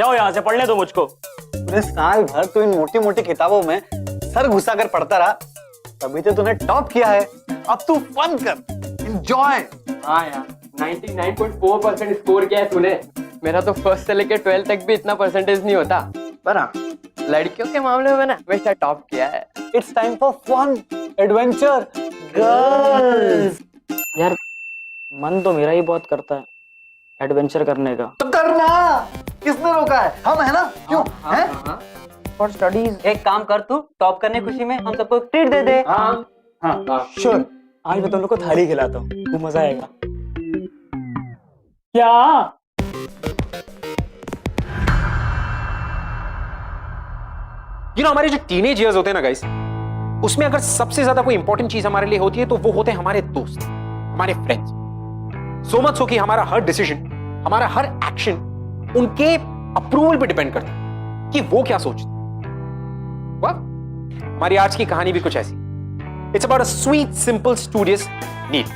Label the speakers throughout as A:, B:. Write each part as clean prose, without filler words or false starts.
A: जाओ यहाँ से, पढ़ने दो मुझको।
B: पूरे साल भर तू इन मोटी मोटी किताबों में सर घुसा कर पढ़ता रहा, तभी तो तूने टॉप किया है। अब तू फन कर, एंजॉय।
C: हाँ यार, 99.4% स्कोर किया है तूने। मेरा तो फर्स्ट से लेकर 12 तक भी इतना परसेंटेज नहीं होता, पर हाँ लड़कियों के मामले में ना हमेशा टॉप किया है।
B: It's time for fun, adventure, girls.
A: यार मन तो मेरा ही बहुत करता है एडवेंचर करने का।
B: तो करना, किसने रोका है? हम है ना, क्यों? हैं?
A: For studies.
D: एक काम कर, तू टॉप करने की खुशी में हम सबको ट्रीट दे दे।
A: हाँ श्योर। आज मैं तुम लोग को थाली खिलाता हूँ, खूब मजा आएगा। क्या?
E: हमारे जो टीनेज इयर्स होते हैं ना गाइस, उसमें अगर सबसे ज्यादा कोई इंपॉर्टेंट चीज हमारे लिए होती है तो वो होते हैं हमारे दोस्त, हमारे फ्रेंड्स। सो मच सो कि हमारा हर डिसीजन, हमारा हर एक्शन उनके अप्रूवल पे डिपेंड करता है कि वो क्या सोचते हैं। वाह, हमारी आज की कहानी भी कुछ ऐसी। It's about a sweet simple studious Neel,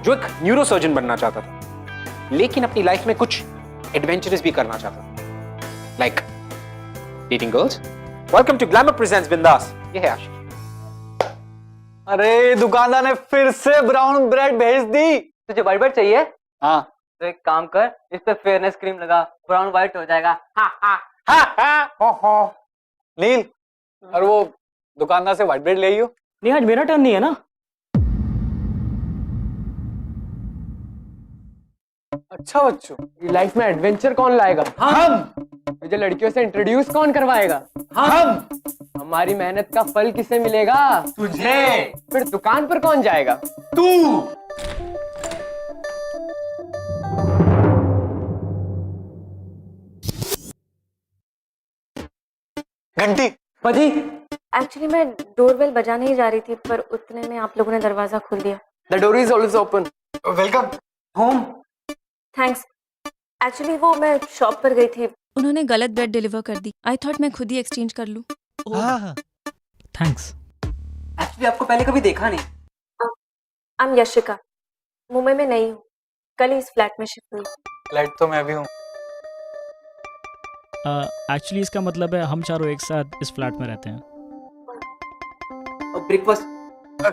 E: जो एक न्यूरोसर्जन बनना चाहता था, लेकिन अपनी लाइफ में कुछ एडवेंचरस भी करना चाहता था, like dating girls. Welcome to glamour presents Bindass. ये है आशीष।
B: अरे दुकानदार ने फिर से ब्राउन ब्रेड भेज दी।
D: तुझे व्हाइट ब्रेड चाहिए?
B: हाँ।
D: तो एक काम कर, इस पे फेयरनेस क्रीम लगा, ब्राउन व्हाइट हो जाएगा।
B: नील, और वो दुकानदार से व्हाइट ब्रेड ले आइयो।
A: नहीं आज मेरा टर्न नहीं है ना।
B: अच्छा बच्चों,
C: लाइफ में एडवेंचर कौन लाएगा?
B: हम।
C: मुझे लड़कियों से इंट्रोड्यूस कौन करवाएगा?
B: हम।
C: हमारी मेहनत का फल किसे मिलेगा?
B: तुझे।
C: फिर दुकान पर कौन जाएगा?
B: तू। घंटी
C: बजी।
F: एक्चुअली मैं डोरबेल बजाने ही जा रही थी, पर उतने में आप लोगों ने दरवाजा खोल दिया।
C: The door is always open.
B: Welcome home.
F: Thanks. Actually वो मैं शॉप पर गई थी।
G: उन्होंने गलत ब्रेड डिलीवर कर दी। आई थॉट मैं खुद ही एक्सचेंज कर लूं।
H: हाँ थैंक्स।
D: एक्चुअली आपको पहले कभी देखा नहीं।
F: आई एम यशिका, मुंबई में नई हूँ, कल ही इस फ्लैट में शिफ्ट हुई।
B: फ्लैट तो मैं भी हूँ।
H: एक्चुअली इसका मतलब है हम चारों एक साथ इस फ्लैट में रहते हैं।
D: ब्रेकफास्ट,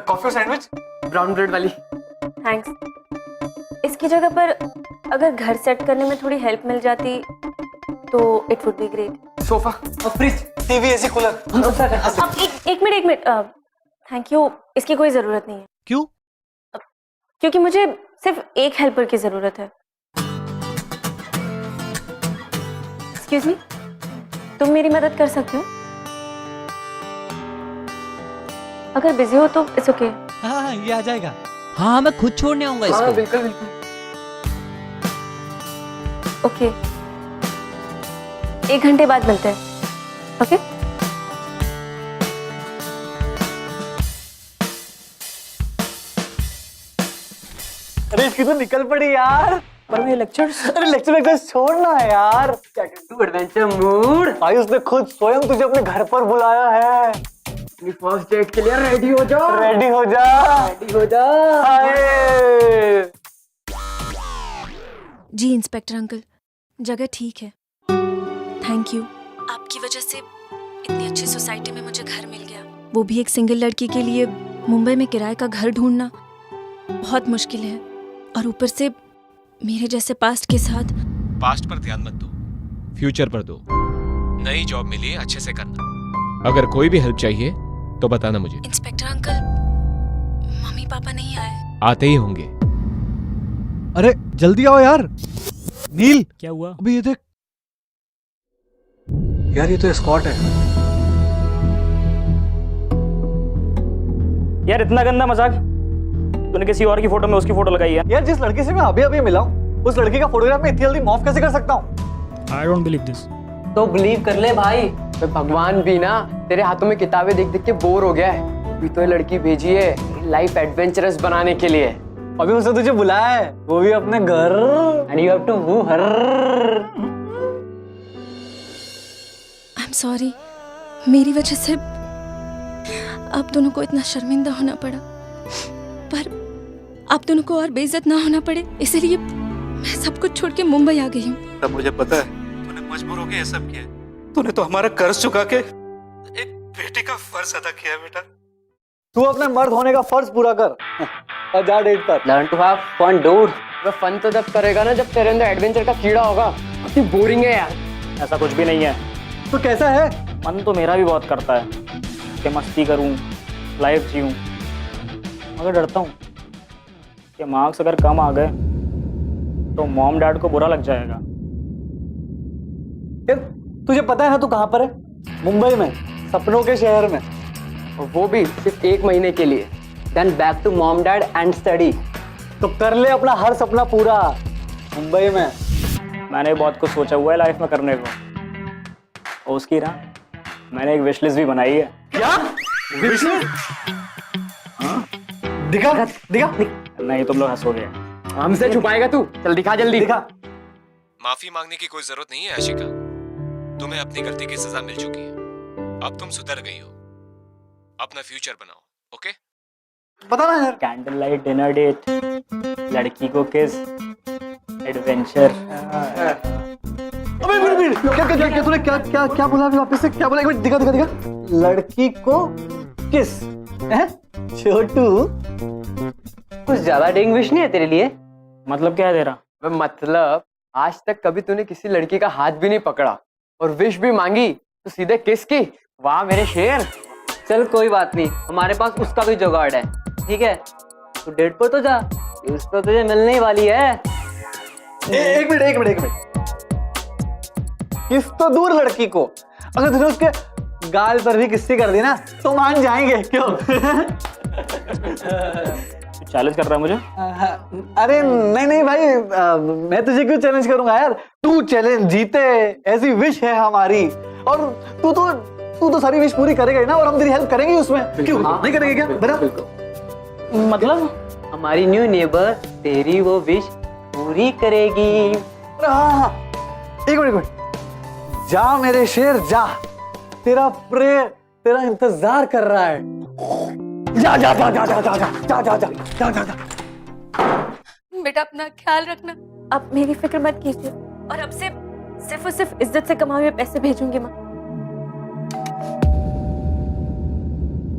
B: कॉफी और सैंडविच।
C: ब्राउन ब्रेड वाली।
F: थैंक्स। इसकी जगह पर अगर घर सेट करने में थोड़ी हेल्प मिल जाती तो it would be great.
C: Sofa
D: और फ्रिज,
B: टीवी, एसी, कूलर।
F: अब एक मिनट। थैंक यू, इसकी कोई जरूरत नहीं है।
H: क्यों?
F: क्योंकि मुझे सिर्फ एक हेल्पर की जरूरत है। एक्सक्यूज मी, तुम मेरी मदद कर सकते हो? अगर बिजी हो तो इट्स ओके।
H: हाँ ये आ जाएगा।
I: हाँ मैं खुद छोड़ने आऊंगा इसको।
C: हाँ बिल्कुल बिल्कुल।
F: ओके, 1 घंटे बाद मिलते हैं। ओके?
B: अरे इसकी तो निकल पड़ी यार।
A: पर ये लेक्चर्स।
B: अरे लेक्चर छोड़ना है यार।
D: To adventure mood.
B: भाई उसने खुद स्वयं तुझे अपने घर पर बुलाया है।
C: फर्स्ट डेट के लिए रेडी हो जाओ।
B: रेडी हो जा।
C: रेडी हो जा।
B: हाय।
G: जी इंस्पेक्टर अंकल, जगह ठीक है। थैंक यू, आपकी वजह से इतनी अच्छी सोसाइटी में मुझे घर मिल गया, वो भी एक सिंगल लड़की के लिए। मुंबई में किराए का घर ढूंढना बहुत मुश्किल है, और ऊपर से मेरे जैसे पास्ट के साथ।
J: पास्ट पर ध्यान मत दो, फ्यूचर पर दो। नई जॉब मिली, अच्छे से करना। अगर कोई भी हेल्प चाहिए तो बताना मुझे।
G: इंस्पेक्टर अंकल, मम्मी पापा नहीं आए।
J: आते ही होंगे।
H: अरे जल्दी आओ यार। नील, क्या हुआ?
B: अभी ये देख यार, ये तो स्कॉट है।
A: यार इतना गंदा मजाक तूने किसी और की फोटो में उसकी फोटो लगाई है।
B: यार जिस लड़की से मैं अभी अभी मिला हूँ, उस लड़की का फोटोग्राफ मैं इतनी जल्दी मॉफ कैसे कर सकता हूँ?
H: I don't believe this.
D: तो बिलीव कर ले भाई।
C: तो भगवान भी ना तेरे हाथों में किताबें देख देख के बोर हो गया है। अभी तो ये लड़की भेजी है लाइफ एडवेंचरस बनाने के लिए।
B: अभी उसने तुझे बुलाया है, वो भी अपने घर।
D: And you have to woo her.
G: I am sorry, मेरी वजह से आप दोनों को इतना शर्मिंदा होना पड़ा, पर आप दोनों को और बेइज्जत ना होना पड़े, इसलिए मैं सब कुछ छोड़ के मुंबई आ गई हूँ।
K: तब मुझे पता है तूने
B: मजबूर होके ये सब किया। तूने तो हमारा कर्ज चुका के एक बेटे का फर्ज अदा किया है बेटा। तू अपने मर्द होने का फर्ज पूरा कर और जा डेट पर।
C: Learn to have fun dude. वो फन तो जब करेगा ना जब तेरे अंदर एडवेंचर का कीड़ा होगा। कितनी बोरिंग है यार।
A: ऐसा कुछ भी नहीं है।
B: तो कैसा है?
A: मन तो मेरा भी बहुत करता है कि मस्ती करूं, लाइफ जीऊं, मगर डरता हूं कि मार्क्स अगर कम आ गए तो मॉम डैड को बुरा लग जाएगा।
B: यार तुझे पता है ना तू कहाँ पर है? मुंबई में, सपनों के शहर में।
C: और वो भी सिर्फ 1 महीने के लिए। Then back to mom dad and study.
B: तो कर ले अपना हर सपना पूरा मुंबई में।
A: मैंने बहुत कुछ सोचा हुआ है लाइफ में करने को, और उसकी ना मैंने एक विश लिस्ट भी बनाई है।
B: क्या? दिखा दिखा।
A: नहीं तुम लोग हंसोगे।
C: हमसे छुपाएगा तू? चल दिखा जल्दी।
B: दिखा।
J: माफी मांगने की कोई जरूरत नहीं है आशिका। तुम्हें अपनी गलती की सजा मिल चुकी है। अब तुम सुधर गई हो। अपना फ्यूचर बनाओ, ओके?
B: बता ना यार।
A: कैंडल लाइट डिनर डेट, लड़की को किस, एडवेंचर।
B: अबे क्या तूने क्या बोला अभी वापस से? क्या बोला? एक मिनट दिखा दिखा दिखा। लड़की को किस है? छोटू
D: कुछ ज्यादा डेंग विश नहीं है तेरे लिए?
A: मतलब क्या है तेरा?
C: मतलब आज तक कभी तूने किसी लड़की का हाथ भी नहीं पकड़ा और विश भी मांगी तो सीधे किस की? वाह मेरे शेर।
D: चल कोई बात नहीं, हमारे पास उसका भी जुगाड़ है। ठीक है, तू डेट पर तो जा, किस तो तुझे मिलने ही वाली है।
B: एक मिनट। किस तो दूर लड़की को, अगर तूने उसके गाल पर भी किस्सी कर दी ना तो मान जाएंगे। क्यों?
A: चैलेंज कर रहा है मुझे?
B: अरे नहीं भाई, मैं तुझे क्यों चैलेंज करूंगा यार? तू चैलेंज जीते ऐसी विश है हमारी, और तू तो सारी विश पूरी करेगा ही ना, और हम तेरी हेल्प करेंगे उसमें। क्यों नहीं करेंगे? क्या बता।
A: मतलब
D: हमारी न्यू नेबर तेरी वो विश पूरी करेगी।
B: हाँ, एक मिनट। जा मेरे शेर जा, तेरा प्रेयर तेरा इंतजार कर रहा है। जा।
F: बेटा अपना ख्याल रखना। अब मेरी फिक्र मत कीजिए, और अब से सिर्फ और सिर्फ इज्जत से कमाए हुए पैसे भेजूंगी माँ।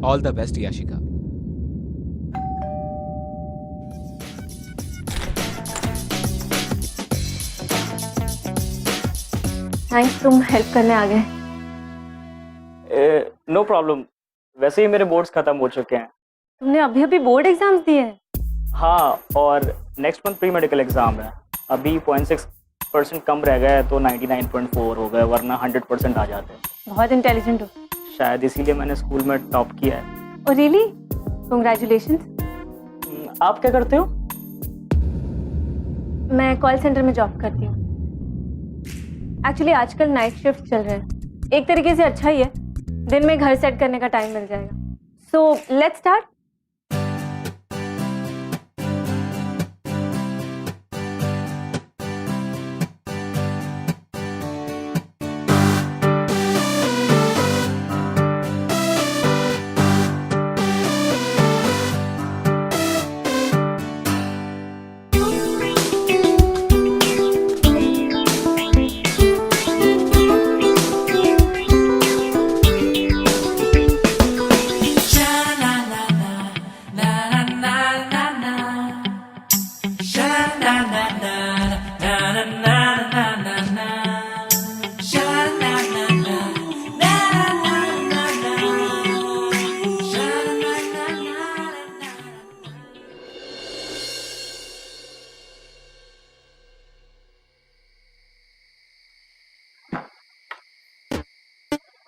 J: All the best Yashika.
F: Thanks, तुम हेल्प करने आ गए।
A: No problem. वैसे ही मेरे बोर्ड्स खत्म हो चुके हैं।
F: तुमने अभी अभी बोर्ड एग्जाम्स दिए हैं?
A: हाँ, और next month pre medical exam है। अभी 0.6% कम रह गया है तो 99.4 हो गए, वरना 100% आ जाते हैं।
F: बहुत इंटेलिजेंट हो।
A: शायद इसीलिए मैंने स्कूल में टॉप किया है।
F: Oh really? कांग्रेचुलेशंस।
A: आप क्या करते हो?
F: मैं कॉल सेंटर में जॉब करती हूँ। एक्चुअली आजकल नाइट शिफ्ट चल रहे हैं। एक तरीके से अच्छा ही है, दिन में घर सेट करने का टाइम मिल जाएगा। So let's start.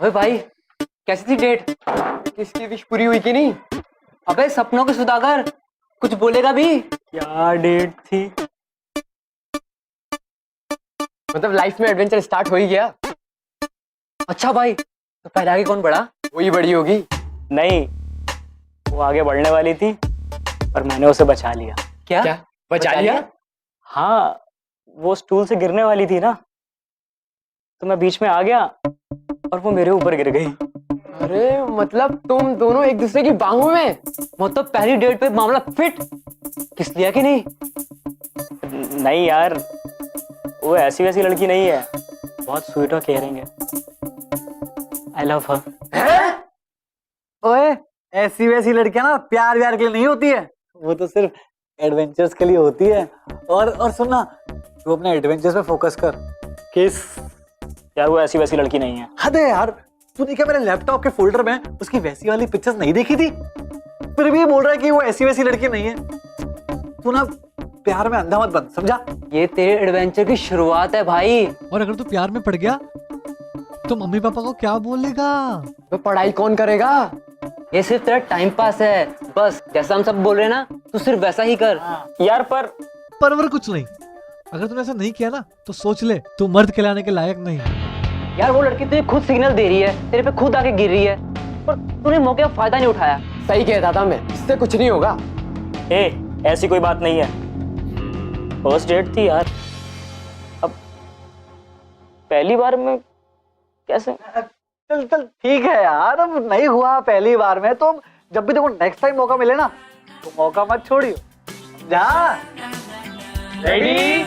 D: अबे भाई कैसी थी डेट?
C: किसकी विश पूरी हुई कि नहीं?
D: अबे सपनों के सुदागर, कुछ बोलेगा भी?
A: क्या डेट थी?
C: मतलब लाइफ में एडवेंचर स्टार्ट हो ही गया।
D: अच्छा भाई, तो पहले आगे कौन बढ़ा?
C: वही बड़ी होगी।
A: नहीं, वो आगे बढ़ने वाली थी पर मैंने उसे बचा लिया।
D: क्या
C: बचा लिया?
A: हाँ, वो स्टूल से गिरने वाली थी ना, तो मैं बीच में आ गया और वो मेरे ऊपर गिर गई।
C: अरे मतलब तुम दोनों एक दूसरे की बाहों में?
D: मतलब पहली डेट पे मामला फिट? किस लिया कि नहीं?
A: नहीं यार, वो ऐसी वैसी लड़की नहीं है, बहुत स्वीट और केयरिंग है। आई लव हर।
B: ओए, ऐसी वैसी लड़कियां ना प्यार व्यार के लिए नहीं होती है, वो तो सिर्फ एडवेंचर्स के लिए होती है। और सुनना, तू अपने एडवेंचर्स पे फोकस कर। किस
A: यार वो ऐसी वैसी लड़की नहीं है।
B: हद है यार, तूने क्या मेरे लैपटॉप के फोल्डर में उसकी वैसी वाली पिक्चर्स नहीं देखी थी? फिर भी बोल रहा है कि वो ऐसी वैसी लड़की नहीं है। तू ना प्यार में अंधा मत बन, समझा?
D: ये तेरे एडवेंचर की शुरुआत है भाई।
H: और अगर तू प्यार में पड़ गया तो मम्मी पापा को क्या बोलेगा?
C: तो पढ़ाई कौन करेगा?
D: ये सिर्फ तेरा टाइम पास है, बस जैसा हम सब बोल रहे हैं ना, तू सिर्फ वैसा ही कर।
A: यार पर
H: परवर कुछ नहीं। अगर तूने ऐसा नहीं किया ना तो सोच ले, तू मर्द कहलाने के लायक नहीं।
D: यार वो लड़की तुझे खुद सिग्नल दे रही है, तेरे पे खुद आके गिर रही है, पर तूने मौके का फायदा नहीं उठाया।
C: सही कहता था मैं, इससे कुछ नहीं होगा।
A: ऐसी कोई बात नहीं है। फर्स्ट डेट थी यार, अब पहली बार में कैसे?
B: चल चल ठीक है यार, अब नहीं हुआ पहली बार में तो जब भी देखो नेक्स्ट टाइम मौका मिले ना तो मौका मत छोड़ियो। जा
C: रेडी?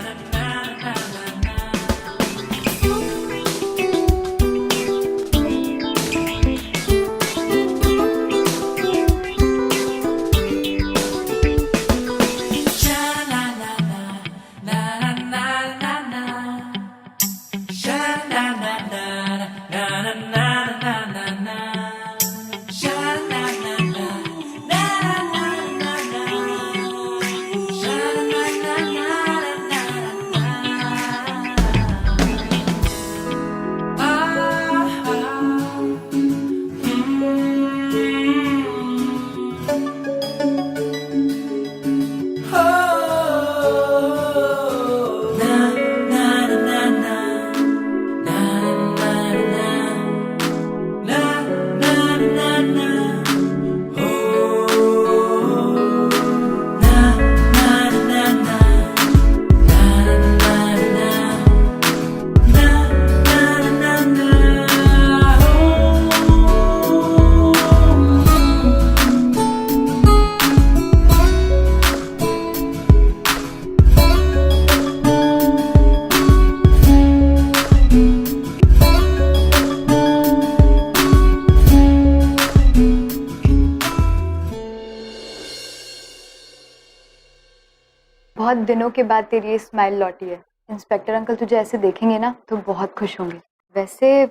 K: बहुत दिनों के बाद तेरी ये स्माइल लौटी है। इंस्पेक्टर अंकल तुझे ऐसे देखेंगे ना तो बहुत खुश होंगे। वैसे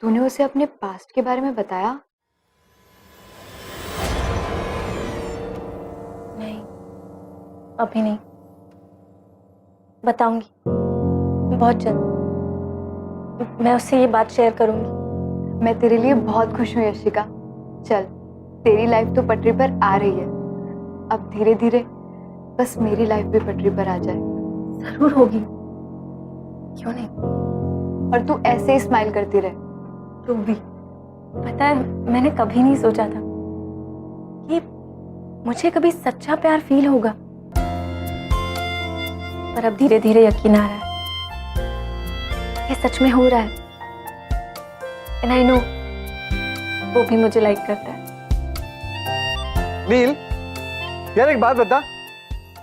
K: तूने उसे अपने पास्ट के बारे में बताया?
F: नहीं, अभी नहीं, बताऊंगी बहुत जल्द। मैं उससे ये बात शेयर करूंगी।
K: मैं तेरे लिए बहुत खुश हूँ यशिका। चल, तेरी लाइफ तो पटरी पर आ रही है, अब धीरे धीरे बस मेरी लाइफ भी पटरी पर आ जाए।
F: जरूर होगी, क्यों नहीं।
K: और तू ऐसे ही स्माइल करती रहे।
F: तू भी। पता है, मैंने कभी नहीं सोचा था कि मुझे कभी सच्चा प्यार फील होगा, पर अब धीरे धीरे यकीन आ रहा है ये सच में हो रहा है। एंड आई नो वो भी मुझे लाइक करता है।
B: नील, यार एक बात बता,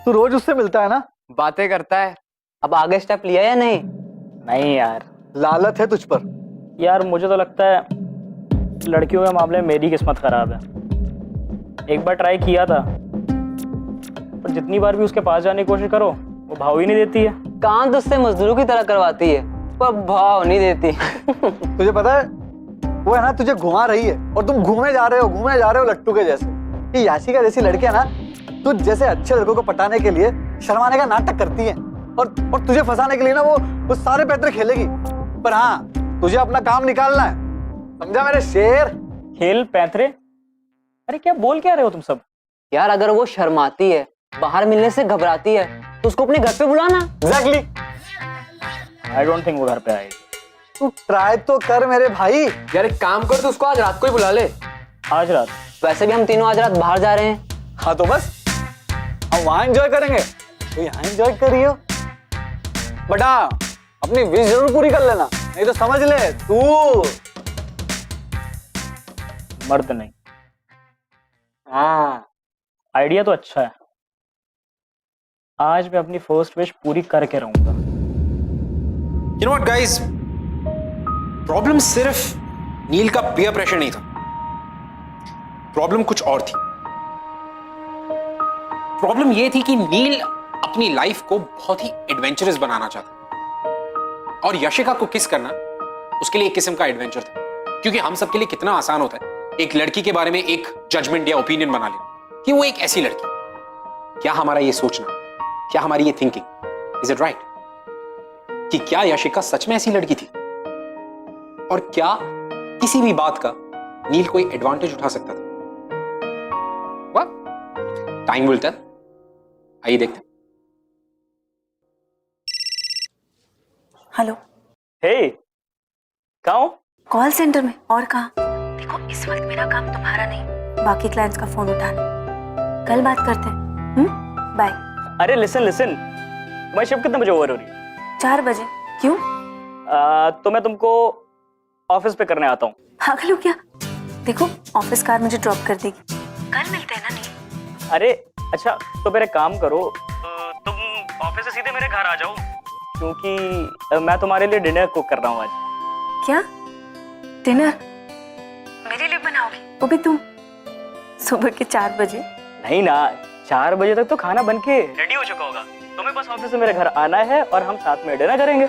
B: तू रोज उससे मिलता है ना?
C: बातें करता है।
D: अब आगे स्टेप लिया या नहीं?
A: नहीं यार,
B: लालच है तुझ पर।
A: यार मुझे तो लगता है लड़कियों के मामले में मेरी किस्मत खराब है। एक बार ट्राई किया था, पर जितनी बार भी उसके पास जाने की कोशिश करो वो भाव ही नहीं देती है।
D: काम तो उससे मजदूरों की तरह करवाती है, पर भाव नहीं देती।
B: तुझे पता है वो है ना तुझे घुमा रही है और तुम घूमे जा रहे हो लट्टू के जैसे। ये याशिका जैसी लड़कियां ना तुझ जैसे अच्छे लड़कों को पटाने के लिए शर्माने का नाटक करती हैं और तुझे फंसाने के लिए ना वो सारे पैतरे खेलेगी। पर हाँ, तुझे अपना काम निकालना है, समझा मेरे शेर?
A: खेल पैंतरे? अरे क्या बोल क्या रहे हो तुम सब?
D: यार अगर वो शर्माती है, बाहर मिलने से घबराती है, तो उसको अपने घर पे बुलाना।
B: एग्जैक्टली।
A: आई डोंट थिंक वो घर पे आएगी।
B: तू ट्राई तो कर मेरे भाई।
C: यार एक काम कर, तो उसको आज रात को ही बुला ले।
A: आज रात?
D: वैसे भी हम तीनों आज रात बाहर जा रहे हैं।
B: हाँ तो बस हम वहां एंजॉय करेंगे, तो यहाँ एंजॉय करियो। बट हाँ, अपनी विश जरूर पूरी कर लेना, नहीं तो समझ ले तू
A: मर्द नहीं।
B: हाँ,
A: आइडिया तो अच्छा है। आज मैं अपनी फर्स्ट विश पूरी करके रहूंगा।
E: You know what, guys? Problem सिर्फ नील का पीयर प्रेशर नहीं था, प्रॉब्लम कुछ और थी। प्रॉब्लम यह थी कि नील अपनी लाइफ को बहुत ही एडवेंचरस बनाना चाहता और यशिका को किस करना उसके लिए एक किस्म का एडवेंचर था। क्योंकि हम सबके लिए कितना आसान होता है एक लड़की के बारे में एक जजमेंट या ओपिनियन बना लेना कि वो एक ऐसी लड़की। क्या हमारा ये सोचना, क्या हमारी ये थिंकिंग, इज इट राइट कि क्या यशिका सच में ऐसी लड़की थी और क्या किसी भी बात का नील कोई एडवांटेज उठा सकता था? वाह, टाइम विल टेल। आइए देखते हैं।
G: हेलो।
A: हे, कहाँ हो?
G: कॉल सेंटर में। और कहाँ? देखो इस वक्त मेरा काम तुम्हारा नहीं, बाकी क्लाइंट्स का फोन उठाना। कल बात करते हैं। बाय।
A: अरे लिसन, तुम्हारी शिफ्ट कितने बजे ओवर हो रही है?
G: 4 बजे। क्यों?
A: तो मैं तुमको ऑफिस पे करने आता हूँ।
G: पागल हो क्या? देखो ऑफिस कार मुझे ड्रॉप कर देगी। कल मिलते हैं ना? नहीं।
A: अरे अच्छा, तो मेरे काम करो, तुम ऑफिस से सीधे मेरे घर आ जाओ, क्योंकि मैं तुम्हारे लिए डिनर कुक कर रहा हूँ आज।
G: क्या? डिनर मेरे लिए बनाओगी? वो भी तुम? सुबह के 4 बजे?
A: नहीं ना, 4 बजे तक तो खाना बन के रेडी हो चुका होगा। तुम्हें बस ऑफिस से मेरे घर आना है और हम साथ में डिनर करेंगे।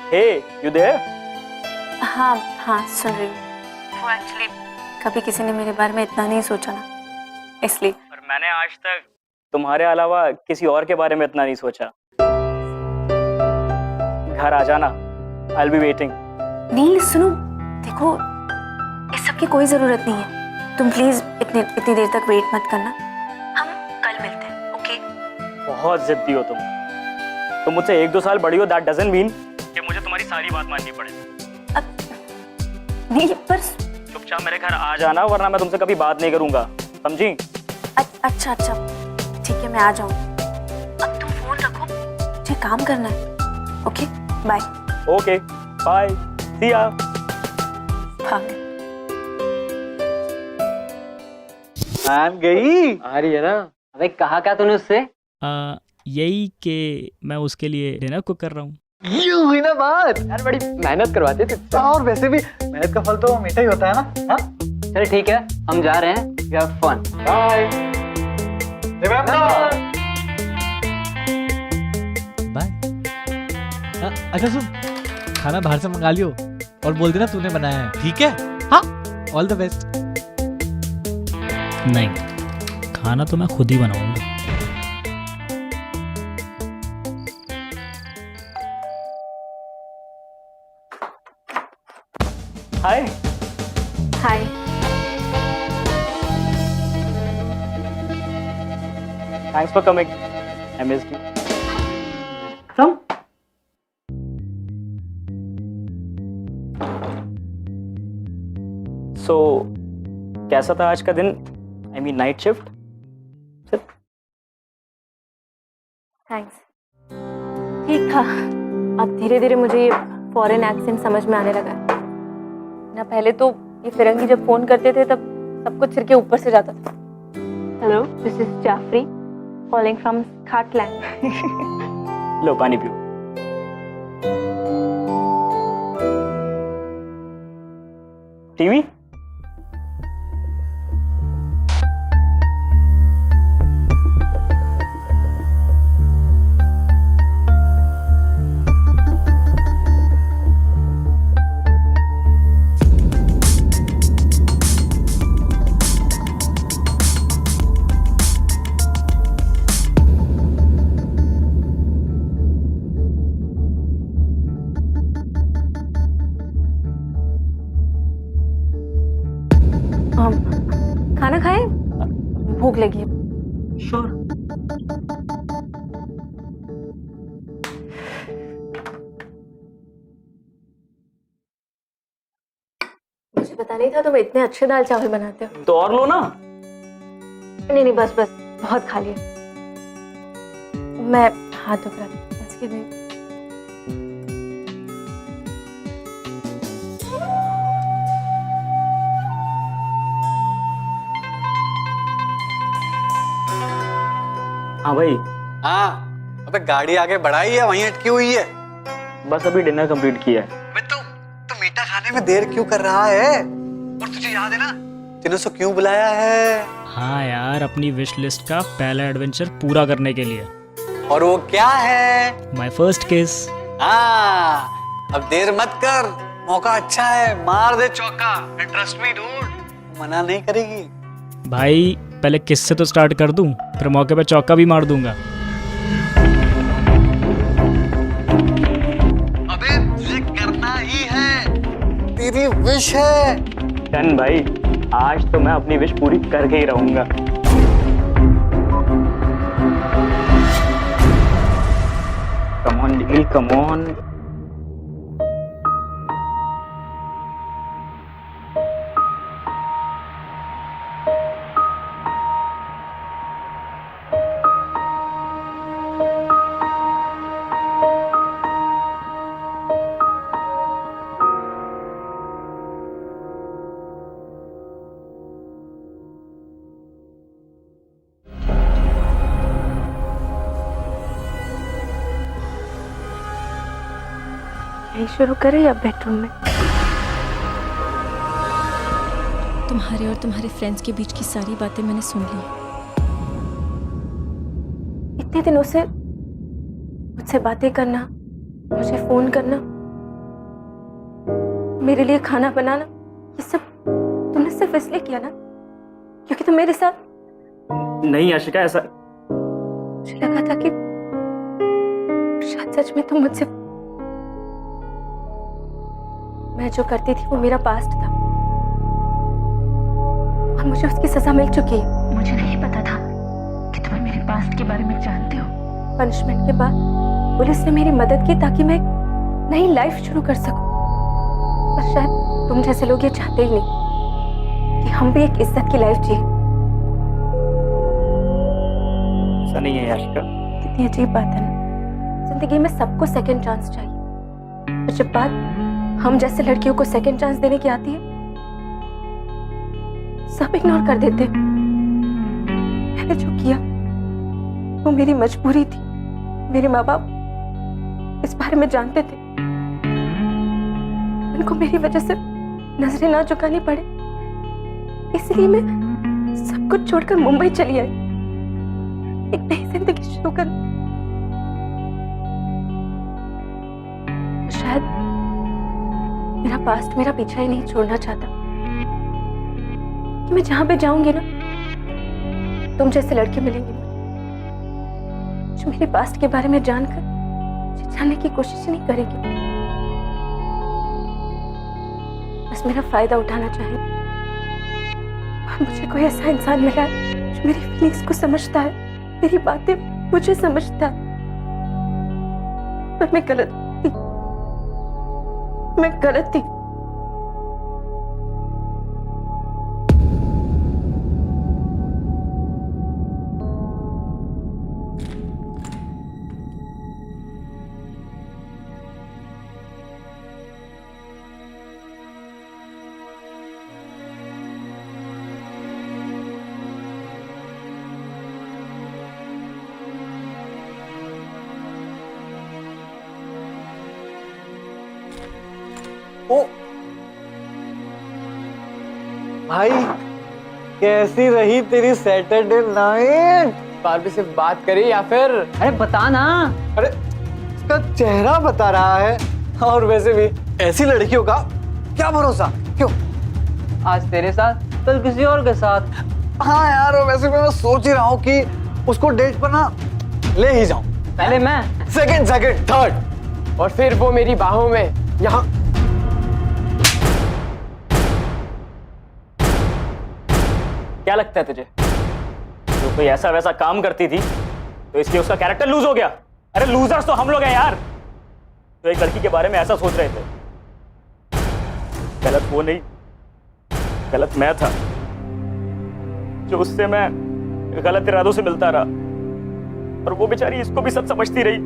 A: हे, यू देयर?
G: हाँ सुन रही हूँ। वो एक्चुअली कभी किसी ने मेरे बारे में इतना नहीं सोचा ना, इसलिए।
A: और मैंने आज तक तुम्हारे अलावा किसी और के बारे में इतना नहीं सोचा। घर आ जाना, I'll be waiting।
G: नील सुनो, देखो इस सब की कोई जरूरत नहीं है। तुम प्लीज इतनी देर तक वेट मत करना, हम कल मिलते हैं, ओके?
A: बहुत जिद्दी हो तुम मुझसे 1-2 साल बड़ी हो, दैट डजंट मीन कि मुझे तुम्हारी सारी बात माननी पड़े।
G: नील पर
A: चुपचाप मेरे घर आ जाना, वरना मैं तुमसे कभी बात नहीं करूंगा, समझी?
G: अच्छा ठीक है, मैं आ जाऊँ। अब तुम फोन रखो, मुझे काम करना है। Okay bye.
A: Okay bye, see ya.
B: मान गई।
C: आ रही है ना?
D: अबे कहा क्या तूने उससे?
A: यही कि मैं उसके लिए डिनर कुक कर रहा हूँ।
B: ये हुई ना बात।
C: यार बड़ी मेहनत करवाते थे।
B: और वैसे भी मेहनत का फल तो मीठा ही होता है ना। हाँ?
D: चल ठीक है, हम जा रहे हैं। We have fun.
B: Bye.
H: Bye. अच्छा सुन, खाना बाहर से मंगा लियो और बोल देना तूने बनाया है, ठीक है? हाँ, ऑल द बेस्ट।
A: नहीं, खाना तो मैं खुद ही बनाऊंगा। Hi.
F: Hi.
A: Thanks for coming, I missed you.
B: Come।
A: So कैसा था आज का दिन? I mean night shift.
F: Thanks. ठीक था। अब धीरे धीरे मुझे ये फॉरेन एक्सेंट समझ में आने लगा है ना। पहले तो ये फिरंगी जब फोन करते थे तब सब कुछ सिर के ऊपर से जाता था। Hello, this is Jafri calling from Scotland.
A: लो पानी पियो। टीवी?
F: खाना खाए? भूख लगी है।
A: श्योर।
F: मुझे पता नहीं था तुम इतने अच्छे दाल चावल बनाते हो।
A: तो और लो ना।
F: नहीं बस बहुत खा लिया। मैं हाथ धो रहा था इसके लिए।
A: हाँ भाई।
E: हाँ
B: अबे गाड़ी आगे बढ़ाई है, वहीं अटकी हुई है।
A: बस अभी डिनर कंप्लीट किया है।
B: अबे तो मीठा खाने में देर क्यों कर रहा है? और तुझे याद है ना तूने उसको क्यों बुलाया है?
A: हाँ यार, अपनी विश लिस्ट का पहला एडवेंचर पूरा करने के लिए।
B: और वो क्या है?
A: माय फर्स्ट किस।
B: हाँ, अब देर मत कर, मौका अच्छा है, मार दे चौका। एंड ट्रस्ट मी डूड, मना नहीं करेगी।
A: भाई पहले किस से तो स्टार्ट कर दूं, फिर मौके पे चौका भी मार दूंगा।
B: अबे तुझे करना ही है, तेरी विश है।
A: डन भाई, आज तो मैं अपनी विश पूरी करके ही रहूंगा। Come on Nikhil, come on.
F: यही शुरू करें या बेडरूम में?
G: तुम्हारे और तुम्हारे फ्रेंड्स के बीच की सारी बातें मैंने सुन ली।
F: इतने दिनों से मुझसे बातें करना, मुझे फोन करना, मेरे लिए खाना बनाना, ये सब तुमने सिर्फ इसलिए किया ना क्योंकि तुम मेरे साथ।
A: नहीं आशिका, ऐसा
F: मुझे लगा था कि शायद सच में तुम मुझसे। मैं जो करती थी वो मेरा पास्ट था और मुझे उसकी सजा मिल चुकी है।
G: मुझे नहीं पता था कि तुम्हें मेरे पास्ट के बारे में जानते हो।
F: पनिशमेंट के बाद पुलिस ने मेरी मदद की ताकि मैं एक नई लाइफ शुरू कर सकूं। पर शायद तुम जैसे लोग ये चाहते ही नहीं कि हम भी एक इज्जत की लाइफ जिए।
A: ऐसा नहीं है आशिका।
F: कितनी अजीब बात है ना, जिंदगी में सबको सेकंड चांस चाहिए, पर जब बात हम जैसे लड़कियों को सेकंड चांस देने की आती है, सब इग्नोर कर देते हैं। मैंने जो किया वो मेरी मजबूरी थी। मेरे माँ बाप इस बारे में जानते थे, उनको मेरी वजह से नजरें ना झुकानी पड़े, इसलिए मैं सब कुछ छोड़कर मुंबई चली आई, एक नई जिंदगी शुरू कर। शायद मेरा पास्ट मेरा पीछा ही नहीं छोड़ना चाहता कि मैं जहां पे जाऊंगी ना, तुम जैसे लड़के मिलेंगे जो मेरे पास्ट के बारे में जानकर मुझे जानने की कोशिश नहीं करेंगे, बस मेरा फायदा उठाना चाहेंगे। और मुझे कोई ऐसा इंसान मिला है जो मेरी फीलिंग्स को समझता है, मेरी बातें मुझे समझता है। पर मैं गलत थी।
B: ओ भाई, कैसी रही तेरी सैटरडे नाइट?
C: बार भी सिर्फ बात करी या फिर?
D: अरे बता ना।
B: अरे इसका चेहरा बता रहा है। और वैसे भी ऐसी लड़कियों का क्या भरोसा? क्यों?
D: आज तेरे साथ, कल किसी और के साथ।
B: हाँ यार, वैसे भी मैं सोच ही रहा हूँ कि उसको डेट पर ना ले ही जाऊं।
D: पहले मैं,
B: सेकंड, थर्ड,
C: और फिर वो मेरी बाहों में यहाँ।
A: क्या लगता है तुझे तो कोई ऐसा वैसा काम करती थी तो इसलिए उसका कैरेक्टर लूज हो गया? अरे लूजर्स तो हम लोग हैं यार, तो एक लड़की के बारे में ऐसा सोच रहे थे। गलत वो नहीं, गलत मैं था जो उससे मैं गलत इरादों से मिलता रहा, और वो बेचारी इसको भी सच समझती रही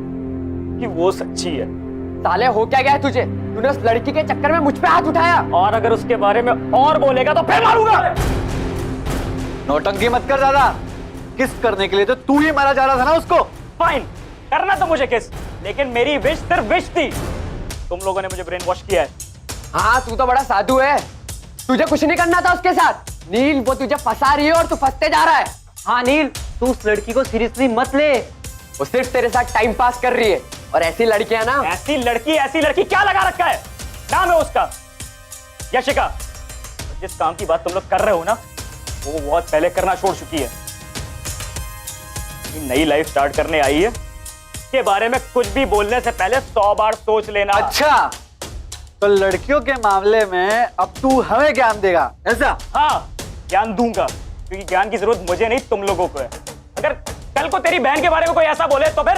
A: कि वो सच्ची है।
C: साले हो क्या गया है तुझे? तूने उस लड़की के चक्कर में मुझ पे हाथ उठाया।
A: और अगर उसके बारे में और बोलेगा तो फिर मारूंगा।
B: नौटंकी मत कर ज्यादा। किस करने के लिए तो तू ही मारा जा रहा था ना उसको।
A: फाइन, करना तो मुझे किस, लेकिन मेरी विश सिर्फ विश थी। तुम लोगों ने मुझे ब्रेन वॉश किया है।
C: हाँ तू तो बड़ा साधु है, तुझे कुछ नहीं करना था उसके साथ। नील वो तुझे फंसा रही है और तू फंसते जा रहा है।
D: हाँ नील, तू उस लड़की को सीरियसली मत ले।
C: वो सिर्फ तेरे साथ टाइम पास कर रही है, और ऐसी लड़कियां ना।
A: ऐसी लड़की क्या लगा रखा है? नाम है उसका यशिका। जिस काम की बात तुम लोग कर रहे हो ना, वो बहुत पहले करना छोड़ चुकी है। नई लाइफ स्टार्ट करने आई है, के बारे में कुछ भी बोलने से पहले 100 बार सोच लेना।
B: अच्छा, तो लड़कियों के मामले में अब तू हमें ज्ञान देगा, ऐसा?
A: हाँ, ज्ञान दूंगा, क्योंकि ज्ञान की जरूरत मुझे नहीं तुम लोगों को है। अगर कल को तेरी बहन के बारे में कोई ऐसा बोले तो फिर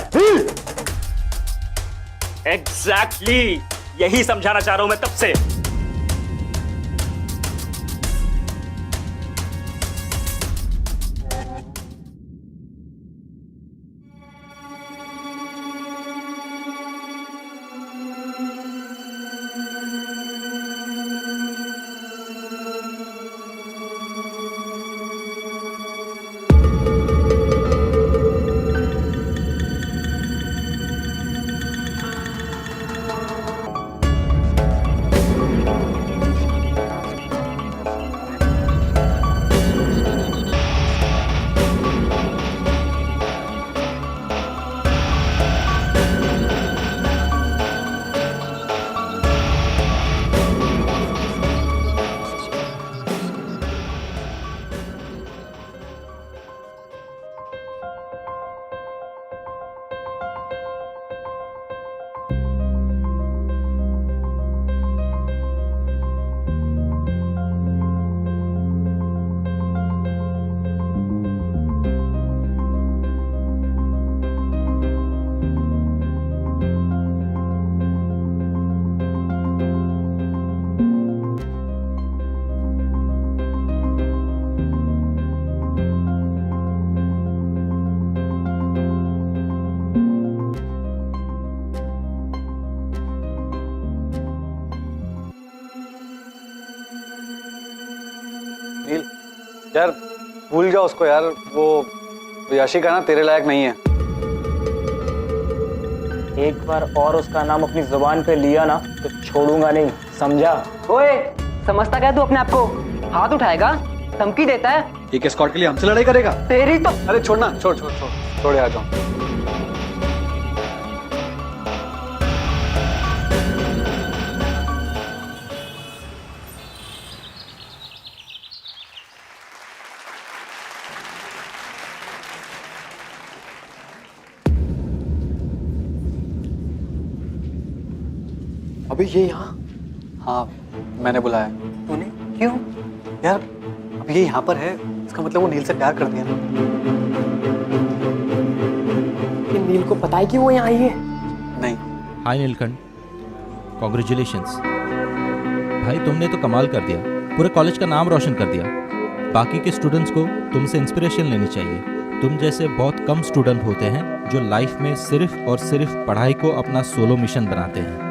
A: एग्जैक्टली यही समझाना चाह रहा हूं मैं तब से।
B: यार भूल जा उसको यार, वो यशिका ना तेरे लायक नहीं है।
A: एक बार और उसका नाम अपनी जुबान पे लिया ना तो छोड़ूंगा नहीं, समझा?
D: ओए, समझता क्या तू अपने आप को? हाथ उठाएगा, धमकी देता है।
B: एक एस्कॉर्ट के लिए हमसे लड़ाई करेगा?
D: तेरी तो।
B: अरे छोड़ना, छोड़ यार, जाओ।
C: अबे ये यहाँ?
B: हाँ, मैंने बुलाया।
C: तूने? क्यों?
B: यार अब ये यहाँ पर है, इसका मतलब वो नील से प्यार कर दिया ना।
C: ये नील को पता है कि वो यहाँ आई है?
B: नहीं।
I: हाय नीलकंठ, कॉन्ग्रेचुलेशंस भाई, तुमने तो कमाल कर दिया, पूरे कॉलेज का नाम रोशन कर दिया। बाकी के स्टूडेंट्स को तुमसे इंस्पिरेशन लेनी चाहिए। तुम जैसे बहुत कम स्टूडेंट होते हैं जो लाइफ में सिर्फ और सिर्फ पढ़ाई को अपना सोलो मिशन बनाते हैं।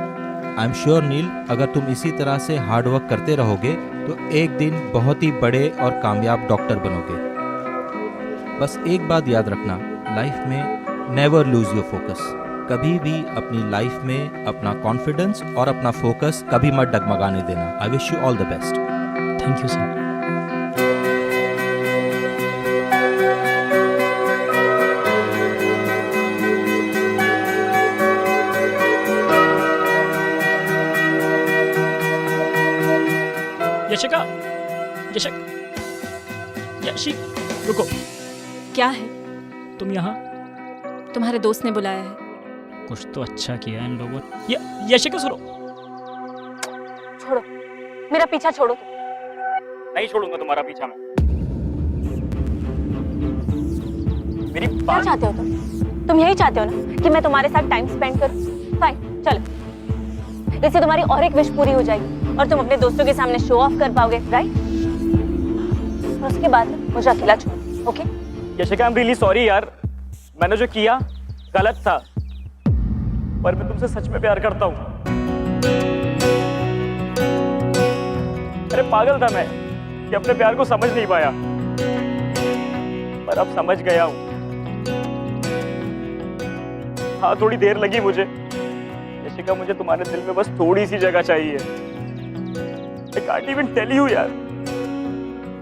I: आई एम श्योर नील, अगर तुम इसी तरह से हार्ड वर्क करते रहोगे तो एक दिन बहुत ही बड़े और कामयाब डॉक्टर बनोगे। बस एक बात याद रखना, लाइफ में नेवर लूज योर फोकस। कभी भी अपनी लाइफ में अपना कॉन्फिडेंस और अपना फोकस कभी मत डगमगाने देना। I wish you all the best.
A: Thank you sir. Yeshi, रुको।
G: क्या है?
A: तुम यहाँ?
G: तुम्हारे दोस्त ने बुलाया है।
A: कुछ तो अच्छा किया इन लोगों ने। यशिका सुनो।
F: छोड़ो, मेरा पीछा छोड़ो।
A: नहीं छोड़ूंगा तुम्हारा पीछा मैं। मेरी
F: क्या चाहते हो तुम यही चाहते हो ना कि मैं तुम्हारे साथ टाइम स्पेंड करूं? फाइन, चलो। इससे तुम्हारी और एक विश पूरी हो जाएगी और तुम अपने दोस्तों के सामने शो ऑफ कर पाओगे, राइट? और उसके बाद मुझे अकेला छोड़ो, okay?
A: Yashika, I am really sorry यार, मैंने जो किया गलत था, पर मैं तुमसे सच में प्यार करता हूँ। अरे पागल था मैं कि अपने प्यार को समझ नहीं पाया, पर अब समझ गया हूँ। हाँ थोड़ी देर लगी मुझे। यशिका मुझे तुम्हारे दिल में बस थोड़ी सी जगह चाहिए। I can't even tell you यार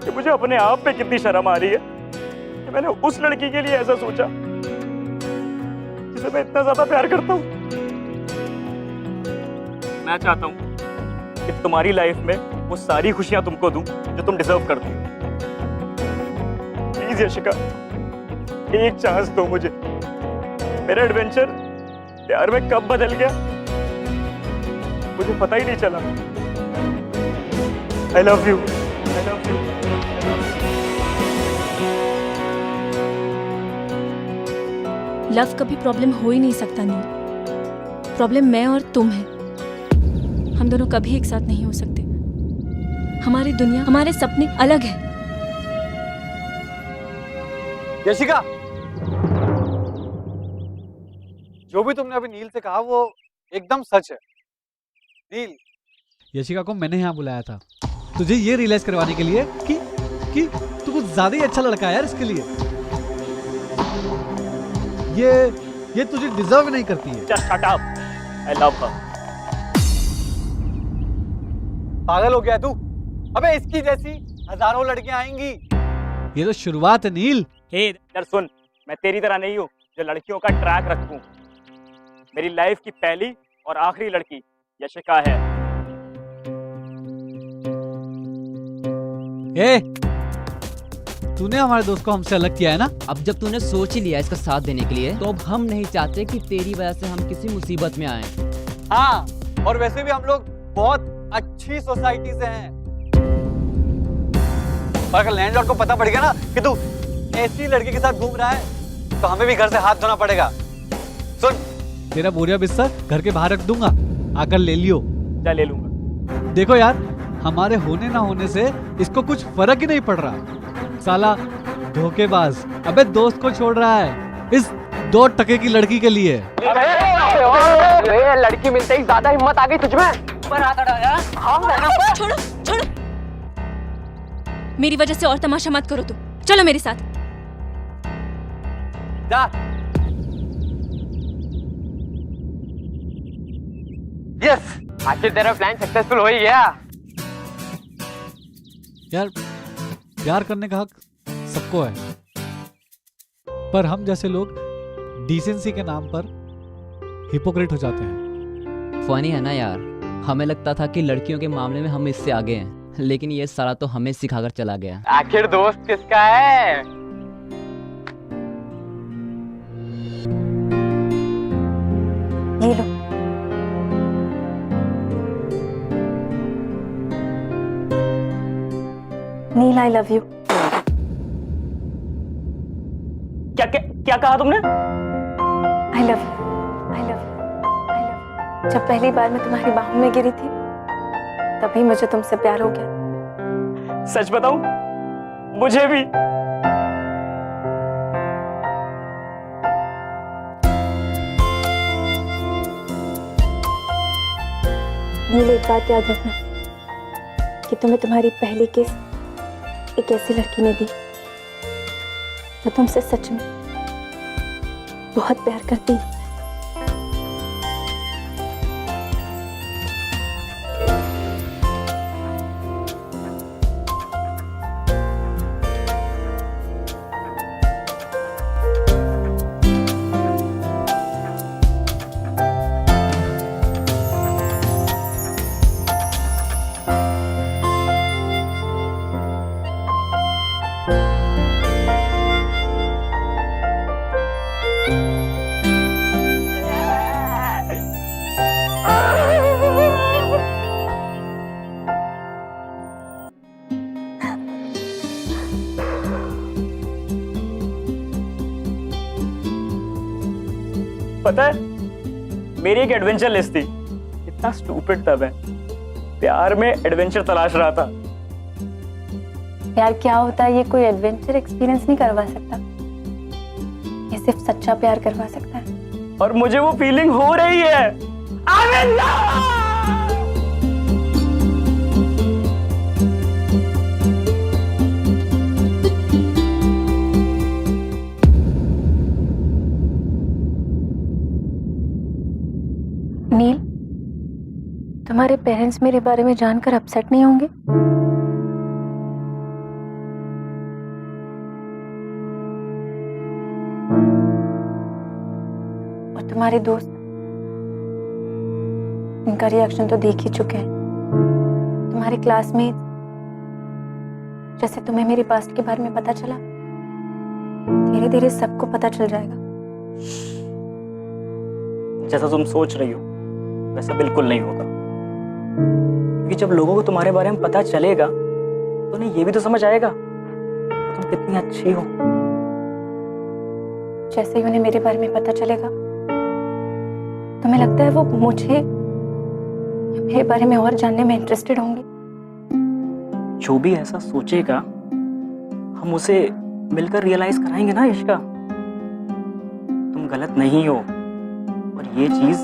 A: कि मुझे अपने आप पे कितनी शर्म आ रही है कि मैंने उस लड़की के लिए ऐसा सोचा जिसे मैं इतना ज्यादा प्यार करता हूँ। मैं चाहता हूँ कि तुम्हारी लाइफ में वो सारी खुशियां तुमको दूं जो तुम डिजर्व करती हो। प्लीज यशिका, एक चांस दो मुझे। मेरा एडवेंचर प्यार में कब बदल गया मुझे पता ही नहीं चला। I love you. I love you.
G: Love कभी प्रॉब्लम हो ही नहीं सकता नहीं। प्रॉब्लम मैं और तुम है। हम दोनों कभी एक साथ नहीं हो सकते। हमारी दुनिया, हमारे सपने अलग है।
B: यशिका, जो भी तुमने अभी नील से कहा वो एकदम सच है। नील,
H: यशिका को मैंने यहाँ बुलाया था तुझे ये रियलाइज करवाने के लिए कि तू कुछ ज्यादा ही अच्छा लड़का है यार इसके लिए। ये तुझे डिजर्व नहीं करती है।
A: Just shut up. I love her.
B: पागल हो गया तू? अबे इसकी जैसी हजारों लड़कियां आएंगी।
H: ये तो शुरुआत है नील।
A: हे यार सुन, मैं तेरी तरह नहीं हूँ जो लड़कियों का ट्रैक रखूं। मेरी लाइफ की पहली और आखिरी लड़की यशिका है।
H: तूने हमारे दोस्त को हमसे अलग किया है ना।
D: अब जब तूने सोच ही लिया इसका साथ देने के लिए, तो अब हम नहीं चाहते कि तेरी वजह से हम किसी मुसीबत में आए।
B: हाँ, और वैसे भी हम लोग बहुत अच्छी सोसाइटी से हैं। और अगर लैंडलॉर्ड को पता पड़ गया ना कि तू ऐसी लड़की के साथ घूम रहा है तो हमें भी घर से हाथ धोना पड़ेगा। सुन,
H: तेरा बोरिया बिस्तर घर के बाहर रख दूंगा, आकर ले लियो।
A: जा ले लूंगा।
H: देखो यार, हमारे होने ना होने से इसको कुछ फर्क ही नहीं पड़ रहा। साला धोखेबाज, अबे दोस्त को छोड़ रहा है इस 2 टके की लड़की के लिए।
C: लड़की मिलते ही ज्यादा हिम्मत आ गई तुझमें।
G: छोड़ो छोड़ो, मेरी वजह से और तमाशा मत करो तुम। चलो मेरे साथ।
B: जा। यस,
C: आखिर तेरा प्लान सक्सेसफुल हो ही गया।
H: यार प्यार करने का हक सबको है, पर हम जैसे लोग डिसेंसी के नाम पर हिपोक्रेट हो जाते हैं।
D: फनी है ना यार, हमें लगता था कि लड़कियों के मामले में हम इससे आगे हैं, लेकिन ये सारा तो हमें सिखाकर चला गया।
C: आखिर दोस्त किसका है?
F: ये लो। नील, आई लव यू।
A: क्या क्या क्या कहा तुमने?
F: I love you, I love you, I love you. जब पहली बार मैं तुम्हारी बाहों में गिरी थी तभी मुझे तुमसे प्यार हो गया।
A: सच बताऊं, मुझे भी।
F: नील, एक बात याद रखना कि तुम्हें तुम्हारी पहली किस एक ऐसी लड़की ने दी जो तुमसे सच में बहुत प्यार करती है।
A: पता है, मेरी एक एडवेंचर लिस्ट थी। इतना स्टूपिड था मैं, प्यार में एडवेंचर तलाश रहा था।
F: प्यार क्या होता है ये कोई एडवेंचर एक्सपीरियंस नहीं करवा सकता, ये सिर्फ सच्चा प्यार करवा सकता है।
A: और मुझे वो फीलिंग हो रही है। I'm in love!
F: तुम्हारे पेरेंट्स मेरे बारे में जानकर अपसेट नहीं होंगे? और तुम्हारे दोस्त, इनका रिएक्शन तो देख ही चुके हैं। तुम्हारे क्लासमेट, जैसे तुम्हें मेरे पास्ट के बारे में पता चला, धीरे धीरे सबको पता चल जाएगा।
A: जैसा तुम सोच रही हो वैसा बिल्कुल नहीं होगा, क्योंकि जब लोगों को तुम्हारे बारे में पता चलेगा तो उन्हें ये भी तो समझ आएगा कि तुम कितनी अच्छी हो।
F: जैसे ही उन्हें मेरे बारे में पता चलेगा, तुम्हें लगता है वो मुझे या मेरे बारे में और जानने में इंटरेस्टेड होंगे?
A: जो भी ऐसा सोचेगा हम उसे मिलकर रियलाइज कराएंगे ना यशिका, तुम गलत नहीं हो, और ये चीज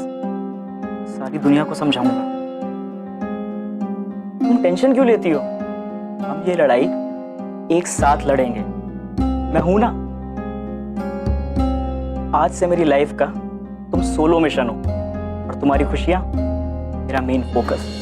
A: सारी दुनिया को समझाऊंगा। तुम टेंशन क्यों लेती हो? हम ये लड़ाई एक साथ लड़ेंगे, मैं हूं ना। आज से मेरी लाइफ का तुम सोलो मिशन हो, और तुम्हारी खुशियां मेरा मेन फोकस।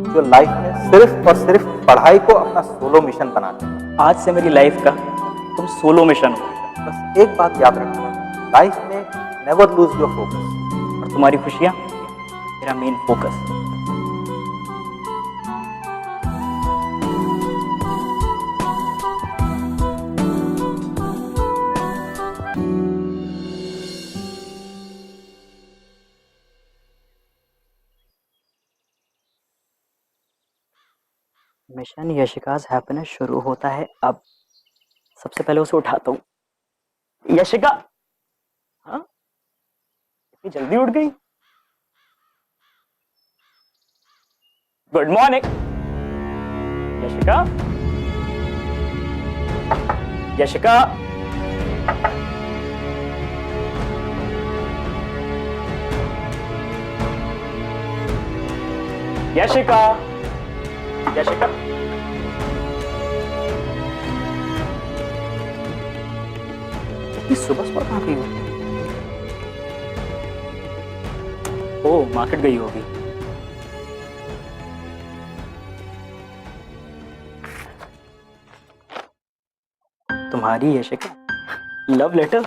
I: जो लाइफ में सिर्फ और सिर्फ पढ़ाई को अपना सोलो मिशन बनाते हैं।
A: आज से मेरी लाइफ का तुम सोलो मिशन हो,
I: बस एक बात याद रखना, लाइफ में नेवर लूज योर फोकस,
A: और तुम्हारी खुशियां मेरा मेन फोकस। मिशन यशिकाज हैप्पीनेस शुरू होता है अब। सबसे पहले उसे उठाता हूं। यशिका, हाँ इतनी जल्दी उठ गई? Good morning Yashika. यशिका, यशिका, यशिका, इतनी सुबह सुबह कहाँ गई हो? ओ, मार्केट गई होगी। तुम्हारी Yashika love letter,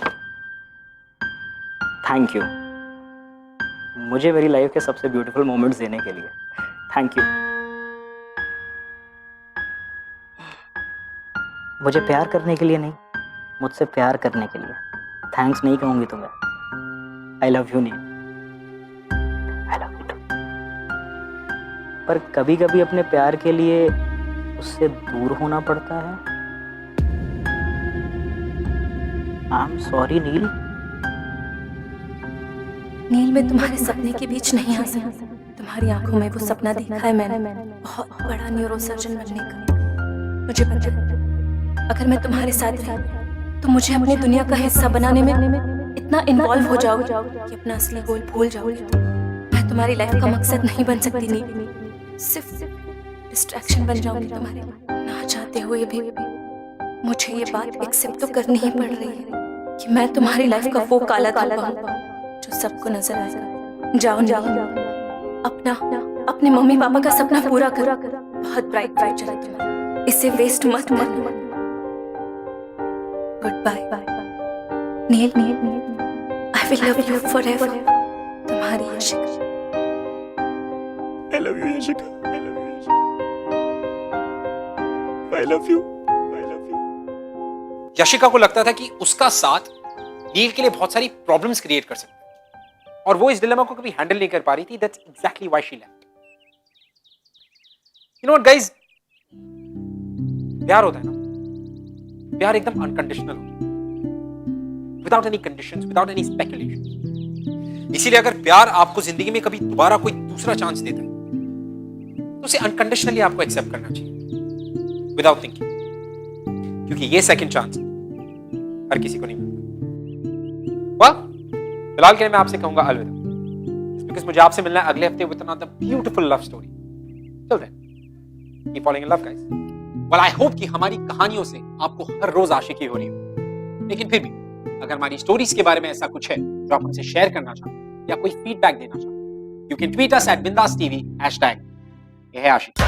A: thank you मुझे मेरी लाइफ के सबसे ब्यूटीफुल मोमेंट्स देने के लिए। Thank you. मुझे प्यार करने के लिए नहीं, मुझसे प्यार करने के लिए। थैंक्स नहीं कहूंगी तुम्हें। आई लव यू नहीं, आई लव यू टू। पर कभी कभी अपने प्यार के लिए उससे दूर होना पड़ता है। आई एम सॉरी नील।
G: नील, मैं तुम्हारे सपने के बीच नहीं आ सकती। तुम्हारी आंखों में वो सपना देखा है मैंने, बहुत बड़ा न्यूरोसर्जन बनने का। मुझे पता है अगर मैं तुम्हारे साथ रही तो मुझे अपनी दुनिया का हिस्सा बनाने में इतना इन्वॉल्व हो जाओगे कि अपना असली गोल भूल जाओगे। मैं तुम्हारी लाइफ का मकसद नहीं बन सकती नील, सिर्फ डिस्ट्रैक्शन बन जाऊंगी तुम्हारे। ना चाहते हुए भी मुझे ये बात एक्सेप्ट तो करनी ही पड़ रही है कि मैं तुम्हारी लाइफ का वो काला धब्बा जो सबको नजर आएगा। जाओ नील, अपने मम्मी पापा का सपना पूरा करो। बहुत ब्राइट फ्यूचर है तुम्हारा, इसे वेस्ट मत करना। Good bye Neel, I will love you forever. तुम्हारी Yashika.
J: I love you, Yashika. I love you, Yashika. I love you.
E: Yashika को लगता था कि उसका साथ नील के लिए बहुत सारी प्रॉब्लम्स क्रिएट कर सकता है और वो इस डिलेमा को कभी हैंडल नहीं कर पा रही थी. That's exactly why she left. You know what guys, प्यार होता है ना, प्यार एकदम अनकंडीशनल होता है, without any conditions, without any speculations. इसीलिए अगर प्यार आपको जिंदगी में कभी दोबारा कोई दूसरा चांस देता है तो उसे अनकंडीशनली आपको एक्सेप्ट करना चाहिए विदाउट थिंकिंग, क्योंकि ये सेकंड चांस हर किसी को नहीं मिलता. फिलहाल के लिए मैं आपसे कहूंगा अलविदा, बिकॉज़ मुझे आपसे मिलना है अगले हफ्ते with another beautiful love story. Till then keep following in love guys. Well I hope कि हमारी कहानियों से आपको हर रोज आशिकी हो रही हो, लेकिन फिर भी अगर हमारी स्टोरीज के बारे में ऐसा कुछ है जो आप हमसे शेयर करना चाहते हैं या कोई फीडबैक देना चाहते हैं, you can tweet us @BindasTV #. ये है आशिकी.